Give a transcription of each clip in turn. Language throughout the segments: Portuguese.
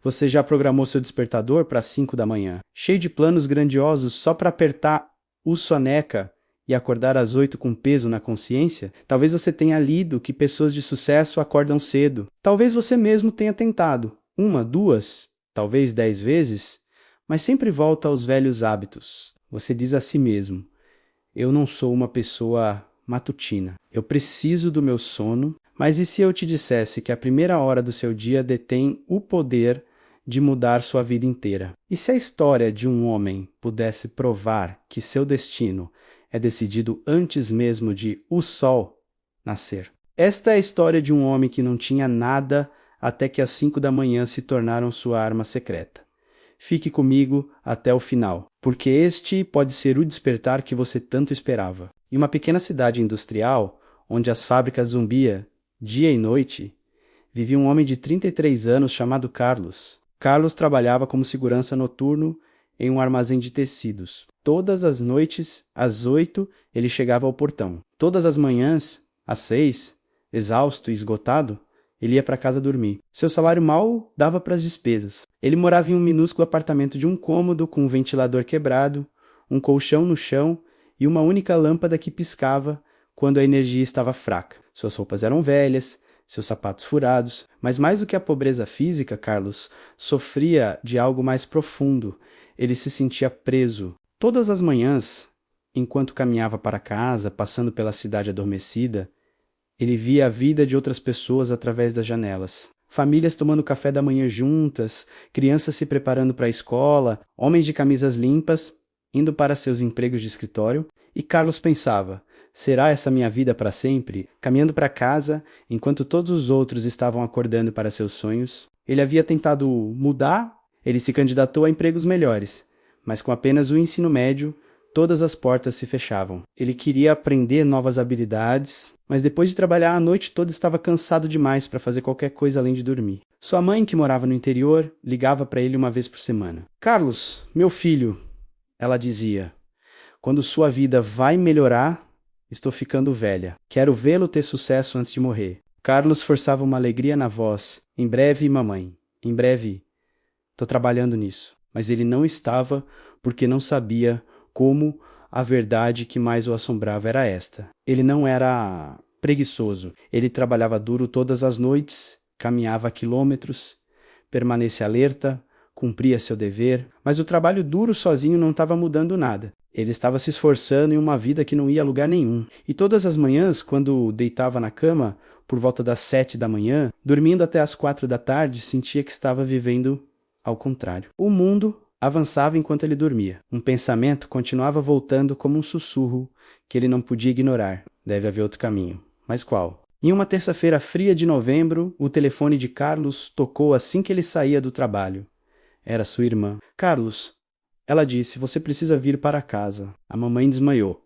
Você já programou seu despertador para 5 da manhã, cheio de planos grandiosos só para apertar o soneca e acordar às 8 com peso na consciência? Talvez você tenha lido que pessoas de sucesso acordam cedo. Talvez você mesmo tenha tentado, 1, 2, talvez 10 vezes, mas sempre volta aos velhos hábitos. Você diz a si mesmo: eu não sou uma pessoa matutina. Eu preciso do meu sono. Mas e se eu te dissesse que a primeira hora do seu dia detém o poder de mudar sua vida inteira? E se a história de um homem pudesse provar que seu destino é decidido antes mesmo de o sol nascer? Esta é a história de um homem que não tinha nada até que às 5 da manhã se tornaram sua arma secreta. Fique comigo até o final, porque este pode ser o despertar que você tanto esperava. Em uma pequena cidade industrial, onde as fábricas zumbiam dia e noite, vivia um homem de 33 anos chamado Carlos. Carlos trabalhava como segurança noturno em um armazém de tecidos. Todas as noites, às 8, ele chegava ao portão. Todas as manhãs, às 6, exausto e esgotado, ele ia para casa dormir. Seu salário mal dava para as despesas. Ele morava em um minúsculo apartamento de um cômodo com um ventilador quebrado, um colchão no chão e uma única lâmpada que piscava quando a energia estava fraca. Suas roupas eram velhas, seus sapatos furados, mas mais do que a pobreza física, Carlos sofria de algo mais profundo. Ele se sentia preso. Todas as manhãs, enquanto caminhava para casa, passando pela cidade adormecida, ele via a vida de outras pessoas através das janelas. Famílias tomando café da manhã juntas, crianças se preparando para a escola, homens de camisas limpas indo para seus empregos de escritório, e Carlos pensava: será essa minha vida para sempre? Caminhando para casa, enquanto todos os outros estavam acordando para seus sonhos. Ele havia tentado mudar, ele se candidatou a empregos melhores, mas com apenas o ensino médio, todas as portas se fechavam. Ele queria aprender novas habilidades, mas depois de trabalhar a noite toda estava cansado demais para fazer qualquer coisa além de dormir. Sua mãe, que morava no interior, ligava para ele uma vez por semana. Carlos, meu filho, ela dizia, quando sua vida vai melhorar, estou ficando velha. Quero vê-lo ter sucesso antes de morrer. Carlos forçava uma alegria na voz. Em breve, mamãe. Em breve. Estou trabalhando nisso. Mas ele não estava porque não sabia como a verdade que mais o assombrava era esta. Ele não era preguiçoso. Ele trabalhava duro todas as noites, caminhava quilômetros, permanecia alerta, cumpria seu dever, mas o trabalho duro sozinho não estava mudando nada. Ele estava se esforçando em uma vida que não ia a lugar nenhum. E todas as manhãs, quando deitava na cama, por volta das 7 da manhã, dormindo até as 4 da tarde, sentia que estava vivendo ao contrário. O mundo avançava enquanto ele dormia. Um pensamento continuava voltando como um sussurro que ele não podia ignorar. Deve haver outro caminho. Mas qual? Em uma terça-feira fria de novembro, o telefone de Carlos tocou assim que ele saía do trabalho. Era sua irmã. Carlos, ela disse, você precisa vir para casa. A mamãe desmaiou.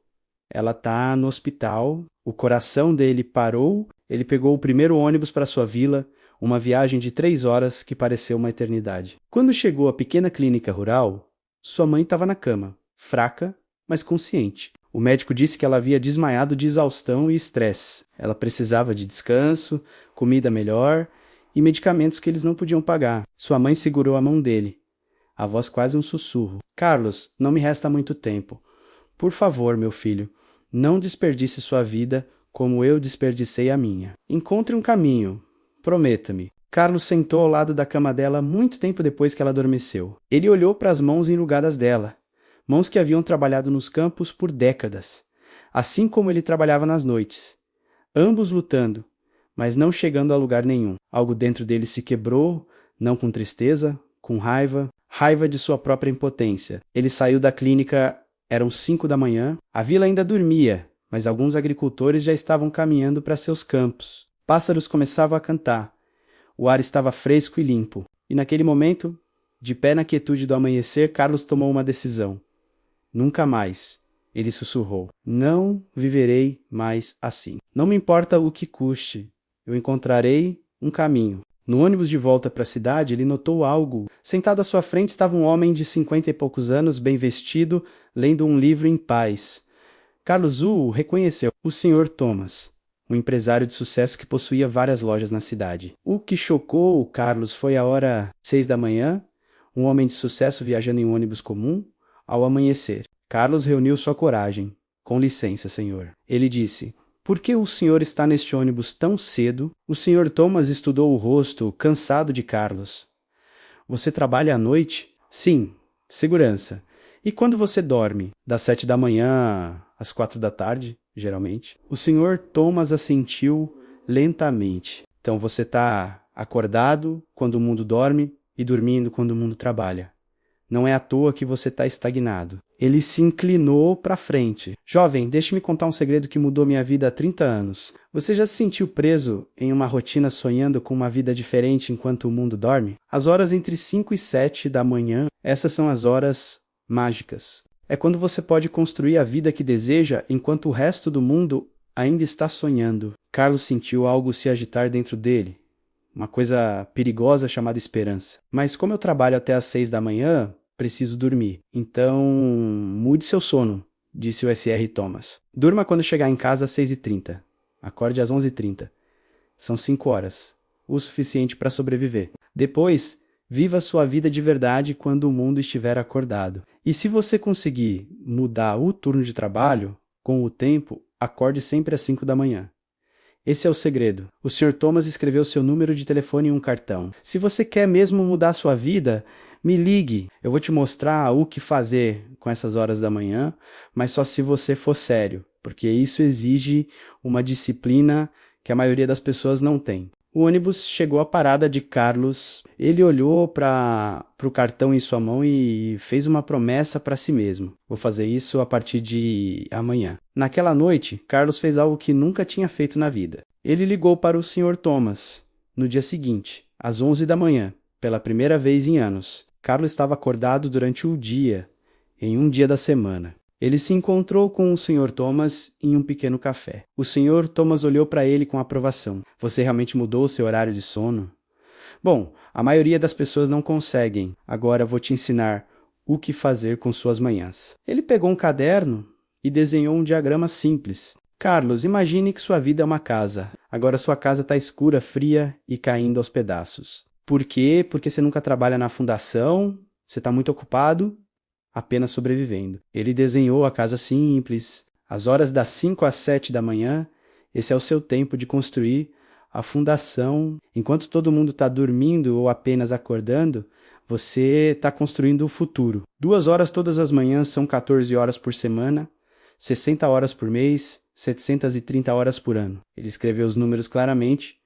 Ela está no hospital. O coração dele parou. Ele pegou o primeiro ônibus para sua vila, uma viagem de 3 horas que pareceu uma eternidade. Quando chegou à pequena clínica rural, sua mãe estava na cama, fraca, mas consciente. O médico disse que ela havia desmaiado de exaustão e estresse. Ela precisava de descanso, comida melhor e medicamentos que eles não podiam pagar. Sua mãe segurou a mão dele, a voz quase um sussurro. Carlos, não me resta muito tempo. Por favor, meu filho, não desperdice sua vida como eu desperdicei a minha. Encontre um caminho. Prometa-me. Carlos sentou ao lado da cama dela muito tempo depois que ela adormeceu. Ele olhou para as mãos enrugadas dela, mãos que haviam trabalhado nos campos por décadas, assim como ele trabalhava nas noites, ambos lutando, mas não chegando a lugar nenhum. Algo dentro dele se quebrou, não com tristeza, com raiva de sua própria impotência. Ele saiu da clínica, eram 5 da manhã, a vila ainda dormia, mas alguns agricultores já estavam caminhando para seus campos. Pássaros começavam a cantar. O ar estava fresco e limpo. E naquele momento, de pé na quietude do amanhecer, Carlos tomou uma decisão. Nunca mais, ele sussurrou. Não viverei mais assim. Não me importa o que custe. Eu encontrarei um caminho. No ônibus de volta para a cidade, ele notou algo. Sentado à sua frente estava um homem de 50 e poucos anos, bem vestido, lendo um livro em paz. Carlos o reconheceu. O Sr. Thomas. um empresário de sucesso que possuía várias lojas na cidade. O que chocou o Carlos foi a hora 6 da manhã, um homem de sucesso viajando em um ônibus comum, ao amanhecer. Carlos reuniu sua coragem. Com licença, senhor. Ele disse: por que o senhor está neste ônibus tão cedo? O senhor Thomas estudou o rosto, cansado de Carlos. Você trabalha à noite? Sim, segurança. E quando você dorme? Das 7 da manhã às 4 da tarde, geralmente. O senhor Thomas assentiu lentamente. Então você está acordado quando o mundo dorme e dormindo quando o mundo trabalha. Não é à toa que você está estagnado. Ele se inclinou para frente. Jovem, deixe-me contar um segredo que mudou minha vida há 30 anos. Você já se sentiu preso em uma rotina sonhando com uma vida diferente enquanto o mundo dorme? As horas entre 5 e 7 da manhã, essas são as horas mágicas. É quando você pode construir a vida que deseja enquanto o resto do mundo ainda está sonhando. Carlos sentiu algo se agitar dentro dele. Uma coisa perigosa chamada esperança. Mas como eu trabalho até às 6 da manhã, preciso dormir. Então, mude seu sono, disse o S.R. Thomas. Durma quando chegar em casa às 6h30. Acorde às 11h30. São 5 horas. O suficiente para sobreviver. Depois, viva sua vida de verdade quando o mundo estiver acordado. E se você conseguir mudar o turno de trabalho, com o tempo, acorde sempre às 5 da manhã. Esse é o segredo. O Sr. Thomas escreveu seu número de telefone em um cartão. Se você quer mesmo mudar sua vida, me ligue. Eu vou te mostrar o que fazer com essas horas da manhã, mas só se você for sério, porque isso exige uma disciplina que a maioria das pessoas não tem. O ônibus chegou à parada de Carlos. Ele olhou para o cartão em sua mão e fez uma promessa para si mesmo. Vou fazer isso a partir de amanhã. Naquela noite, Carlos fez algo que nunca tinha feito na vida. Ele ligou para o Sr. Thomas no dia seguinte, às 11 da manhã, pela primeira vez em anos. Carlos estava acordado durante o dia, em um dia da semana. Ele se encontrou com o Sr. Thomas em um pequeno café. O Sr. Thomas olhou para ele com aprovação. Você realmente mudou o seu horário de sono? Bom, a maioria das pessoas não conseguem. Agora vou te ensinar o que fazer com suas manhãs. Ele pegou um caderno e desenhou um diagrama simples. Carlos, imagine que sua vida é uma casa. Agora sua casa está escura, fria e caindo aos pedaços. Por quê? Porque você nunca trabalha na fundação, você está muito ocupado, apenas sobrevivendo. Ele desenhou a casa simples. Às horas das 5 às 7 da manhã, esse é o seu tempo de construir a fundação. Enquanto todo mundo está dormindo ou apenas acordando, você está construindo o futuro. 2 horas todas as manhãs são 14 horas por semana, 60 horas por mês, 730 horas por ano. Ele escreveu os números claramente.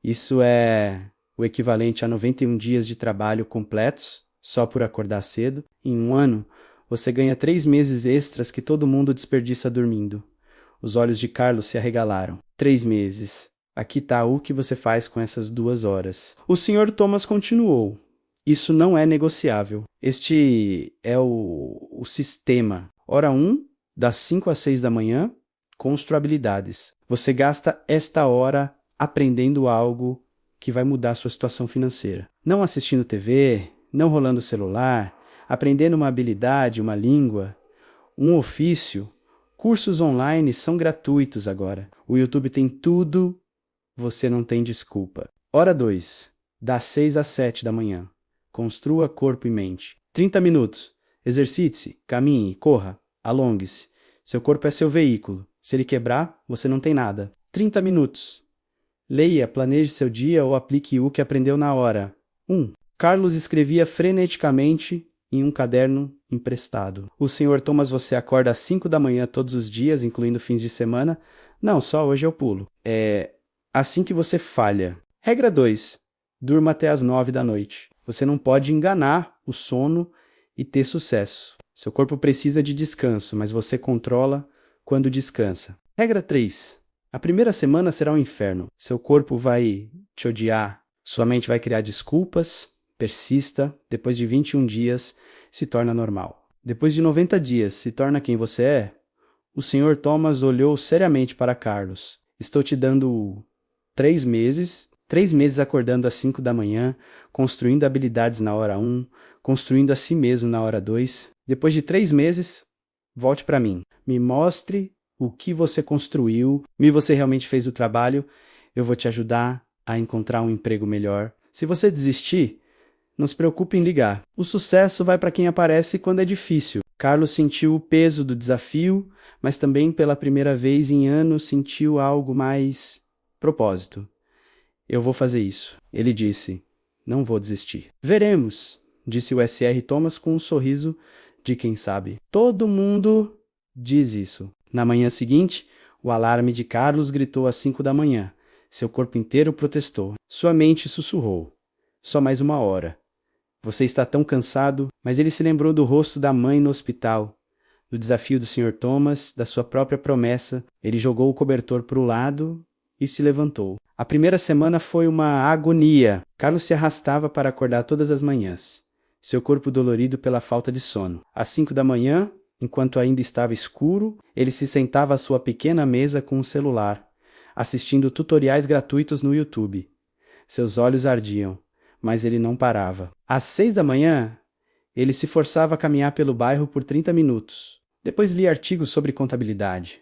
Isso é o equivalente a 91 dias de trabalho completos, só por acordar cedo. Em um ano, você ganha 3 meses extras que todo mundo desperdiça dormindo. Os olhos de Carlos se arregalaram. 3 meses. Aqui está o que você faz com essas 2 horas. O Sr. Thomas continuou. Isso não é negociável. Este é o sistema. Hora 1, das 5 às 6 da manhã, construa habilidades. Você gasta esta hora aprendendo algo que vai mudar sua situação financeira. Não assistindo TV, não rolando o celular, aprendendo uma habilidade, uma língua, um ofício. Cursos online são gratuitos agora. O YouTube tem tudo, você não tem desculpa. Hora 2, das 6 às 7 da manhã. Construa corpo e mente. 30 minutos. Exercite-se, caminhe, corra, alongue-se. Seu corpo é seu veículo. Se ele quebrar, você não tem nada. 30 minutos. Leia, planeje seu dia ou aplique o que aprendeu na hora. 1. Carlos escrevia freneticamente em um caderno emprestado. O Sr. Thomas, você acorda às 5 da manhã todos os dias, incluindo fins de semana? Não, só hoje eu pulo. É assim que você falha. Regra 2. Durma até às 9 da noite. Você não pode enganar o sono e ter sucesso. Seu corpo precisa de descanso, mas você controla quando descansa. Regra 3. A primeira semana será um inferno. Seu corpo vai te odiar. Sua mente vai criar desculpas. Persista. Depois de 21 dias, se torna normal. Depois de 90 dias, se torna quem você é? O Sr. Thomas olhou seriamente para Carlos. Estou te dando 3 meses. 3 meses acordando às 5 da manhã, construindo habilidades na hora 1, construindo a si mesmo na hora 2. Depois de 3 meses, volte para mim. Me mostre o que você construiu, e você realmente fez o trabalho, eu vou te ajudar a encontrar um emprego melhor. Se você desistir, não se preocupe em ligar. O sucesso vai para quem aparece quando é difícil. Carlos sentiu o peso do desafio, mas também pela primeira vez em anos sentiu algo mais propósito. Eu vou fazer isso. Ele disse, não vou desistir. Veremos, disse o S.R. Thomas com um sorriso de quem sabe. Todo mundo diz isso. Na manhã seguinte, o alarme de Carlos gritou às 5 da manhã. Seu corpo inteiro protestou. Sua mente sussurrou. Só mais 1 hora. Você está tão cansado, mas ele se lembrou do rosto da mãe no hospital, do desafio do Sr. Thomas, da sua própria promessa. Ele jogou o cobertor para o lado e se levantou. A primeira semana foi uma agonia. Carlos se arrastava para acordar todas as manhãs, seu corpo dolorido pela falta de sono. Às 5 da manhã, enquanto ainda estava escuro, ele se sentava à sua pequena mesa com o celular, assistindo tutoriais gratuitos no YouTube. Seus olhos ardiam, mas ele não parava. Às 6 da manhã, ele se forçava a caminhar pelo bairro por 30 minutos. Depois lia artigos sobre contabilidade,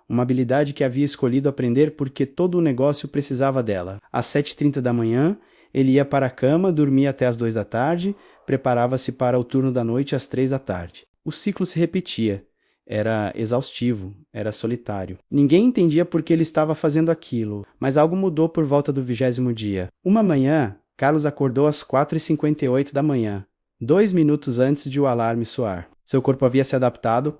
uma habilidade que havia escolhido aprender porque todo o negócio precisava dela. Às 7h30 da manhã, ele ia para a cama, dormia até às 2 da tarde, preparava-se para o turno da noite às 3 da tarde. O ciclo se repetia. Era exaustivo, era solitário. Ninguém entendia por que ele estava fazendo aquilo, mas algo mudou por volta do 20º dia. Uma manhã, Carlos acordou às 4h58 da manhã, 2 minutos antes de o alarme soar. Seu corpo havia se adaptado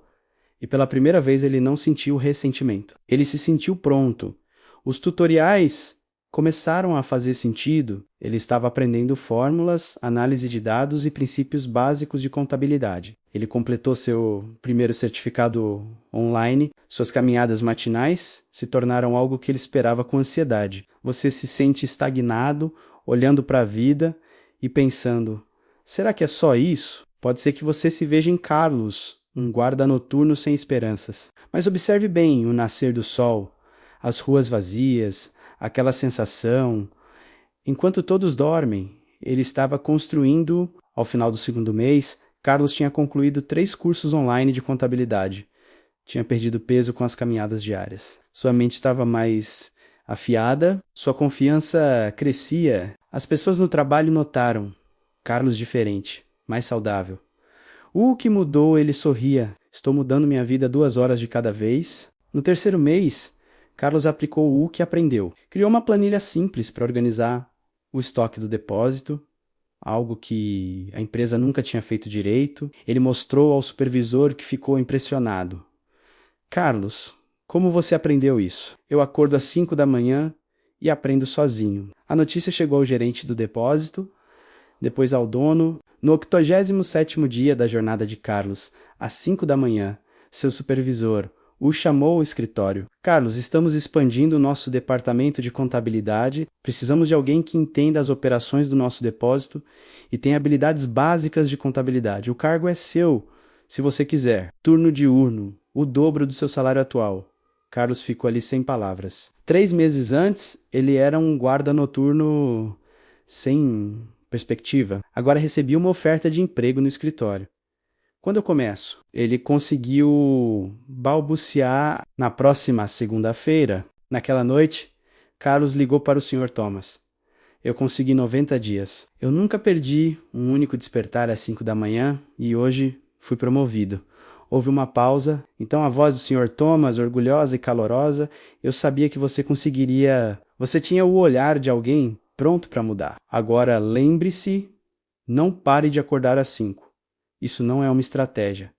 e pela primeira vez ele não sentiu ressentimento. Ele se sentiu pronto. Os tutoriais começaram a fazer sentido. Ele estava aprendendo fórmulas, análise de dados e princípios básicos de contabilidade. Ele completou seu primeiro certificado online. Suas caminhadas matinais se tornaram algo que ele esperava com ansiedade. Você se sente estagnado, olhando para a vida e pensando, será que é só isso? Pode ser que você se veja em Carlos, um guarda noturno sem esperanças. Mas observe bem o nascer do sol, as ruas vazias, aquela sensação. Enquanto todos dormem, ele estava construindo. Ao final do 2º mês, Carlos tinha concluído 3 cursos online de contabilidade. Tinha perdido peso com as caminhadas diárias. Sua mente estava mais afiada, sua confiança crescia. As pessoas no trabalho notaram Carlos diferente, mais saudável. O que mudou, ele sorria. Estou mudando minha vida 2 horas de cada vez. No 3º mês, Carlos aplicou o que aprendeu. Criou uma planilha simples para organizar o estoque do depósito, algo que a empresa nunca tinha feito direito. Ele mostrou ao supervisor que ficou impressionado. Carlos, como você aprendeu isso? Eu acordo às 5 da manhã e aprendo sozinho. A notícia chegou ao gerente do depósito, depois ao dono. No 87º dia da jornada de Carlos, às 5 da manhã, seu supervisor o chamou ao escritório. Carlos, estamos expandindo o nosso departamento de contabilidade. Precisamos de alguém que entenda as operações do nosso depósito e tenha habilidades básicas de contabilidade. O cargo é seu, se você quiser. Turno diurno, o dobro do seu salário atual. Carlos ficou ali sem palavras. 3 meses antes, ele era um guarda noturno sem perspectiva. Agora recebia uma oferta de emprego no escritório. Quando eu começo? Ele conseguiu balbuciar na próxima segunda-feira. Naquela noite, Carlos ligou para o Sr. Thomas. Eu consegui 90 dias. Eu nunca perdi um único despertar às 5 da manhã e hoje fui promovido. Houve uma pausa, então a voz do Sr. Thomas, orgulhosa e calorosa, eu sabia que você conseguiria. Você tinha o olhar de alguém pronto para mudar. Agora lembre-se, não pare de acordar às 5. Isso não é uma estratégia.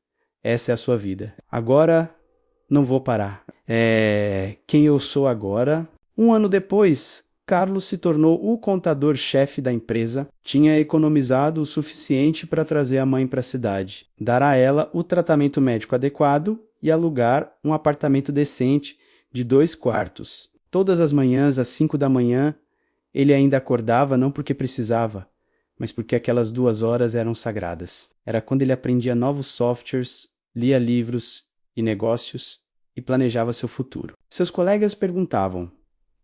Essa é a sua vida. Agora, não vou parar. Quem eu sou agora. 1 ano depois, Carlos se tornou o contador-chefe da empresa. Tinha economizado o suficiente para trazer a mãe para a cidade, dar a ela o tratamento médico adequado e alugar um apartamento decente de 2 quartos. Todas as manhãs, às 5 da manhã, ele ainda acordava não porque precisava, mas porque aquelas 2 horas eram sagradas. Era quando ele aprendia novos softwares, lia livros e negócios e planejava seu futuro. Seus colegas perguntavam,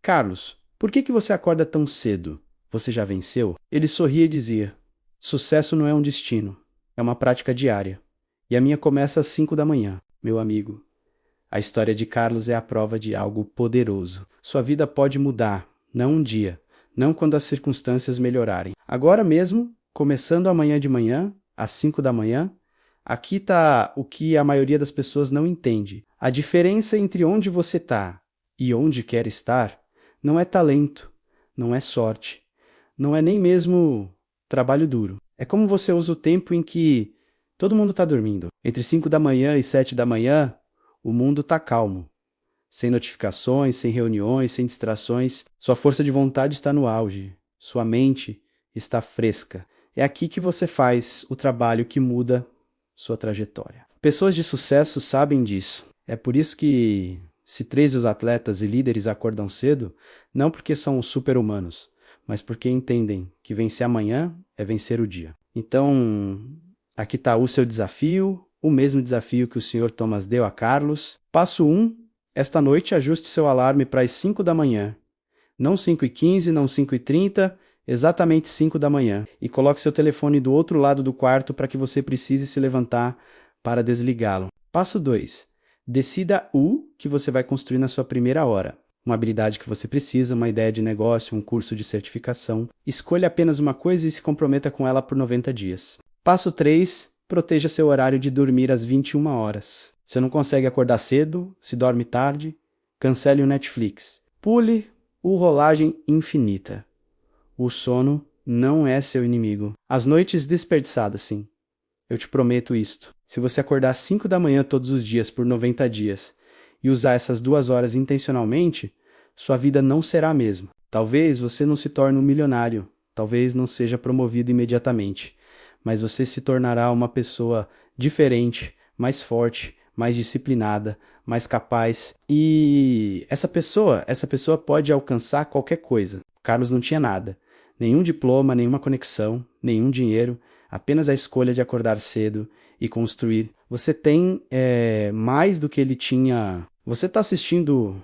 Carlos, por que você acorda tão cedo? Você já venceu? Ele sorria e dizia, sucesso não é um destino, é uma prática diária. E a minha começa às 5 da manhã. Meu amigo, A história de Carlos é a prova de algo poderoso. Sua vida pode mudar, não um dia, não quando as circunstâncias melhorarem. Agora mesmo, começando amanhã de manhã, às 5 da manhã, aqui está o que a maioria das pessoas não entende. A diferença entre onde você está e onde quer estar não é talento, não é sorte, não é nem mesmo trabalho duro. É como você usa o tempo em que todo mundo está dormindo. Entre 5 da manhã e 7 da manhã, o mundo está calmo. Sem notificações, sem reuniões, sem distrações. Sua força de vontade está no auge. Sua mente está fresca. É aqui que você faz o trabalho que muda sua trajetória. Pessoas de sucesso sabem disso. É por isso que se 13 os atletas e líderes acordam cedo, não porque são super-humanos, mas porque entendem que vencer amanhã é vencer o dia. Então, aqui está o seu desafio, o mesmo desafio que o Sr. Thomas deu a Carlos. Passo 1. Esta noite ajuste seu alarme para as 5 da manhã. Não 5h15, não 5h30, exatamente 5 da manhã. E coloque seu telefone do outro lado do quarto para que você precise se levantar para desligá-lo. Passo 2. Decida o que você vai construir na sua primeira hora. Uma habilidade que você precisa, uma ideia de negócio, um curso de certificação. Escolha apenas uma coisa e se comprometa com ela por 90 dias. Passo 3. Proteja seu horário de dormir às 21 horas. Se não consegue acordar cedo, se dorme tarde, cancele o Netflix. Pule o rolagem infinita. O sono não é seu inimigo. As noites desperdiçadas, sim. Eu te prometo isto. Se você acordar às 5 da manhã todos os dias por 90 dias e usar essas 2 horas intencionalmente, sua vida não será a mesma. Talvez você não se torne um milionário, talvez não seja promovido imediatamente, mas você se tornará uma pessoa diferente, mais forte, mais disciplinada, mais capaz. E essa pessoa pode alcançar qualquer coisa. Carlos não tinha nada. Nenhum diploma, nenhuma conexão, nenhum dinheiro, apenas a escolha de acordar cedo e construir. Você tem mais do que ele tinha. Você está assistindo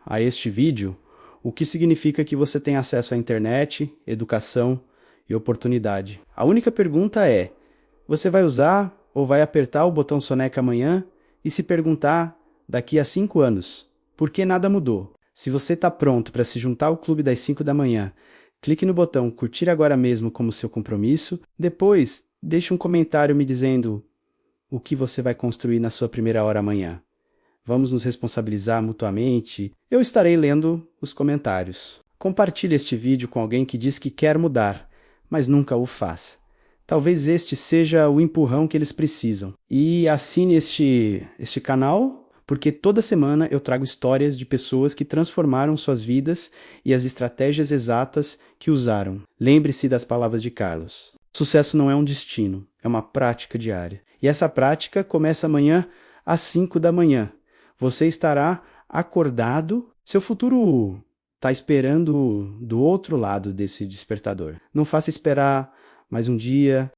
a este vídeo, o que significa que você tem acesso à internet, educação e oportunidade. A única pergunta é, você vai usar ou vai apertar o botão soneca amanhã e se perguntar daqui a 5 anos, por que nada mudou? Se você está pronto para se juntar ao clube das 5 da manhã, clique no botão curtir agora mesmo como seu compromisso. Depois, deixe um comentário me dizendo o que você vai construir na sua primeira hora amanhã. Vamos nos responsabilizar mutuamente. Eu estarei lendo os comentários. Compartilhe este vídeo com alguém que diz que quer mudar, mas nunca o faz. Talvez este seja o empurrão que eles precisam. E assine este canal, porque toda semana eu trago histórias de pessoas que transformaram suas vidas e as estratégias exatas que usaram. Lembre-se das palavras de Carlos. Sucesso não é um destino, é uma prática diária. E essa prática começa amanhã às 5 da manhã. Você estará acordado, seu futuro está esperando do outro lado desse despertador. Não faça esperar mais um dia,